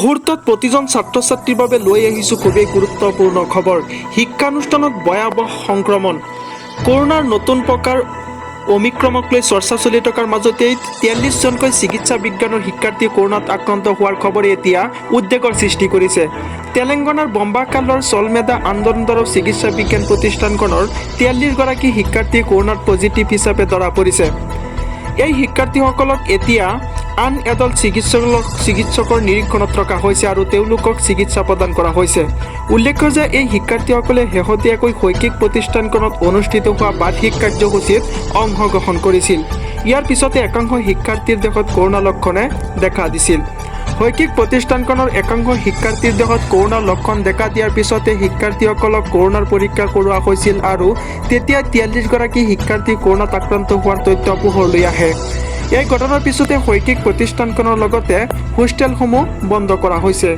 মুহূৰ্তত প্ৰতিজন ছাত্ৰ ছাত্ৰীৰ বাবে লৈ আহিছোঁ খুবেই গুৰুত্বপূৰ্ণ খবৰ। শিক্ষানুষ্ঠানত ভয়াৱহ সংক্ৰমণ। কৰোনাৰ নতুন প্ৰকাৰ অমিক্ৰমক লৈ চৰ্চা চলি থকাৰ মাজতেই 43জনকৈ চিকিৎসা বিজ্ঞানৰ শিক্ষাৰ্থী কৰোনাত আক্ৰান্ত হোৱাৰ খবৰে এতিয়া উদ্বেগৰ সৃষ্টি কৰিছে। তেলেংগানাৰ বম্বাকালৰ চলমেদা আনন্দৰাও চিকিৎসা বিজ্ঞান প্ৰতিষ্ঠানখনৰ 43গৰাকী শিক্ষাৰ্থী কৰোনাত পজিটিভ হিচাপে ধৰা পৰিছে। এই শিক্ষাৰ্থীসকলক এতিয়া আন এদল চিকিৎসকৰ নিৰীক্ষণত ৰখা হৈছে আৰু তেওঁলোকক চিকিৎসা প্ৰদান কৰা হৈছে। উল্লেখ্য যে এই শিক্ষাৰ্থীসকলে শেহতীয়াকৈ শৈক্ষিক প্ৰতিষ্ঠানখনত অনুষ্ঠিত হোৱা বাৰ্ষিক কাৰ্যসূচীত অংশগ্ৰহণ কৰিছিল। ইয়াৰ পিছতে একাংশ শিক্ষাৰ্থীৰ দেহত কৰোনা লক্ষণে দেখা দিছিল। শৈক্ষিক প্ৰতিষ্ঠানখনৰ একাংশ শিক্ষাৰ্থীৰ দেহত কৰোনাৰ লক্ষণ দেখা দিয়াৰ পিছতে শিক্ষাৰ্থীসকলক কৰোনাৰ পৰীক্ষা কৰোৱা হৈছিল আৰু তেতিয়া 43গৰাকী শিক্ষাৰ্থী কৰোনাত আক্ৰান্ত হোৱাৰ তথ্য পোহৰলৈ আহে। এই ঘটনাৰ পিছতে শৈক্ষিক প্ৰতিষ্ঠানখনৰ লগতে হোষ্টেলসমূহ বন্ধ কৰা হৈছে।